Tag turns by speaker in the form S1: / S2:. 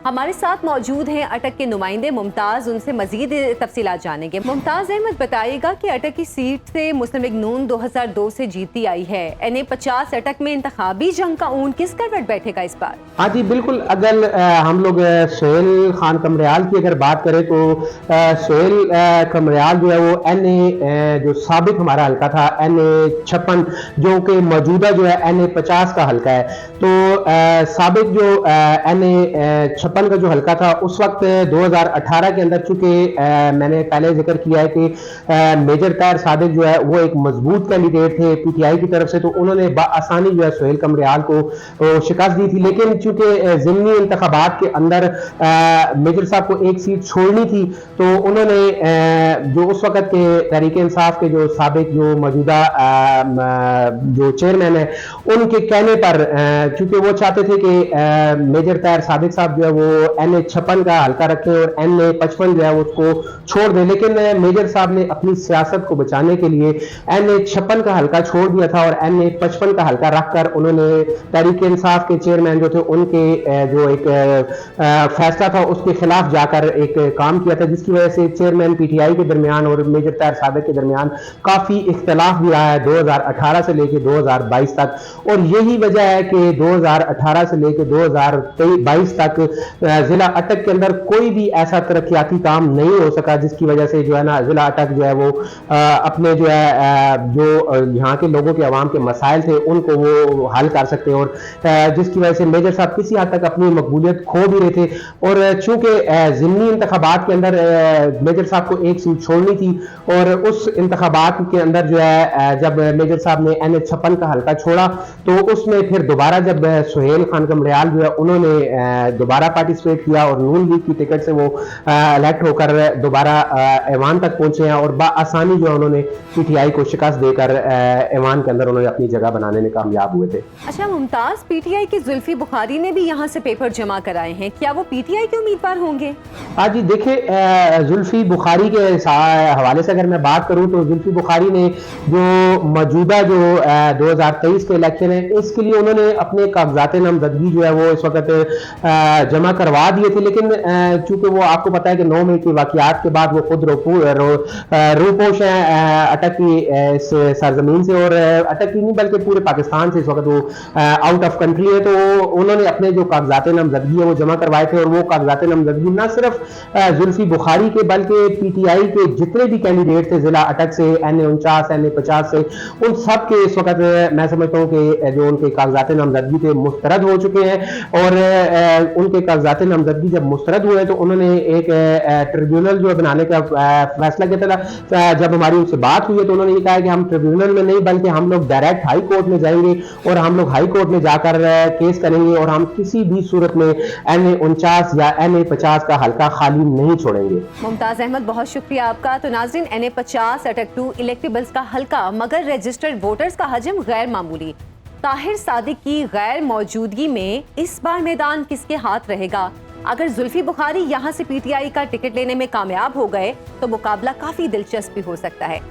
S1: ہمارے ساتھ موجود ہیں اٹک کے نمائندے ممتاز، ان سے مزید تفصیلات جانیں گے۔ ممتاز احمد، بتائیے گا کہ اٹک کی سیٹ سے مسلم لیگ نون 2002 سے جیتی آئی ہے، NA50 اٹک میں انتخابی جنگ کا اون کس کروٹ بیٹھے گا اس بار؟
S2: ہاں جی بالکل، اگر ہم لوگ سہیل خان قمریال کی اگر بات کریں تو سہیل قمریال جو ہے وہ NA جو سابق ہمارا حلقہ تھا NA56 جو کہ موجودہ جو ہے NA50 کا حلقہ ہے، تو سابق جو NA56 کا جو حلقہ تھا اس وقت 2018 کے اندر، چونکہ میں نے پہلے ذکر کیا ہے کہ میجر طاہر صادق جو ہے وہ ایک مضبوط کینڈیڈیٹ تھے PTI کی طرف سے، تو انہوں نے بآسانی جو ہے سہیل قمریال کو شکست دی تھی، لیکن چونکہ ضمنی انتخابات کے اندر میجر صاحب کو ایک سیٹ چھوڑنی تھی، تو انہوں نے جو اس وقت کے تحریک انصاف کے جو سابق جو موجودہ جو چیئرمین ہے ان کے کہنے پر، چونکہ وہ چاہتے تھے کہ میجر طاہر صادق صاحب جو ہے وہ NA56 کا حلقہ رکھیں اور NA55 جو ہے اس کو چھوڑ دیں، لیکن میجر صاحب نے اپنی سیاست کو بچانے کے لیے NA56 کا حلقہ چھوڑ دیا تھا اور NA55 کا حلقہ رکھ کر انہوں نے تحریک انصاف کے چیئرمین جو تھے ان کے جو ایک فیصلہ تھا اس کے خلاف جا کر ایک کام کیا تھا، جس کی وجہ سے چیئرمین PTI کے درمیان اور میجر طاہر صادق کے درمیان کافی اختلاف بھی رہا ہے 2018 سے لے کے 2022 تک، اور یہی وجہ ہے کہ 2018 سے لے کے 2022 تک ضلع اٹک کے اندر کوئی بھی ایسا ترقیاتی کام نہیں ہو سکا، جس کی وجہ سے جو ہے نا ضلع اٹک جو ہے وہ اپنے جو ہے جو یہاں کے لوگوں کے عوام کے مسائل تھے ان کو وہ حل کر سکتے، اور جس کی وجہ سے میجر صاحب کسی حد تک اپنی مقبولیت کھو بھی رہے تھے، اور چونکہ ضمنی انتخابات کے اندر میجر صاحب کو ایک سیٹ چھوڑنی تھی، اور اس انتخابات کے اندر جو ہے جب میجر صاحب نے NA56 کا حلقہ چھوڑا تو اس میں پھر دوبارہ جب سہیل خان قمریال جو ہے انہوں نے دوبارہ پارٹیسپیٹ کیا اور نون لیگ کی ٹکٹ سے وہ الیکٹ ہو کر دوبارہ ایوان تک پہنچے ہیں، اور بآسانی جو انہوں نے PTI کو شکست دے کر ایوان کے اندر انہوں نے اپنی جگہ بنانے میں کامیاب ہوئے تھے۔
S1: اچھا ممتاز، PTI کی زلفی بخاری نے بھی یہاں سے پیپر جمع کرائے ہیں، کیا وہ PTI کے امیدوار ہوں گے؟
S2: ہاں جی دیکھیں، زلفی بخاری کے حوالے سے اگر میں بات کروں تو زلفی بخاری نے جو موجودہ جو 2023 کے الیکشن ہے اس کے لیے انہوں نے اپنے کاغذات نامزدگی جو ہے وہ اس وقت جمع کروا دیے تھے، لیکن چونکہ وہ آپ کو پتا ہے کہ 9 مئی کے واقعات کے بعد وہ خود روپوش ہیں اٹک کی سرزمین سے، اور اٹک کی نہیں بلکہ پورے پاکستان سے اس وقت وہ آؤٹ آف کنٹری ہے، تو انہوں نے اپنے جو کاغذات نامزدگی ہے وہ جمع کروائے تھے، اور وہ کاغذات نامزدگی نہ صرف زلفی بخاری کے بلکہ PTI کے جتنے بھی کینڈیڈیٹ تھے ضلع اٹک سے NA49 NA50 سے، ان سب کے اس وقت میں سمجھتا ہوں کہ جو ان کے کاغذات نامزدگی تھے مسترد ہو چکے ہیں، اور ان کے کاغذات نامزدگی جب مسترد ہوئے تو انہوں نے ایک ٹریبیونل جو بنانے کا فیصلہ کیا تھا۔ جب ہماری ان سے بات ہوئی تو انہوں نے یہ کہا کہ ہم ٹریبیونل میں نہیں بلکہ ہم لوگ ڈائریکٹ ہائی کورٹ میں جائیں گے، اور ہم لوگ ہائی کورٹ میں جا کر کیس کریں گے، اور ہم کسی بھی صورت میں NA49 یا NA50 کا حلقہ خالی نہیں چھوڑیں گے۔
S1: ممتاز احمد، بہت شکریہ آپ کا۔ تو ناظرین، NA50 اٹک 2 الیکٹیبلز کا حلقہ مگر رجسٹرڈ ووٹرز کا حجم غیر معمولی، طاہر صادق کی غیر موجودگی میں اس بار میدان کس کے ہاتھ رہے گا؟ اگر زلفی بخاری یہاں سے PTI کا ٹکٹ لینے میں کامیاب ہو گئے تو مقابلہ کافی دلچسپ بھی ہو سکتا ہے۔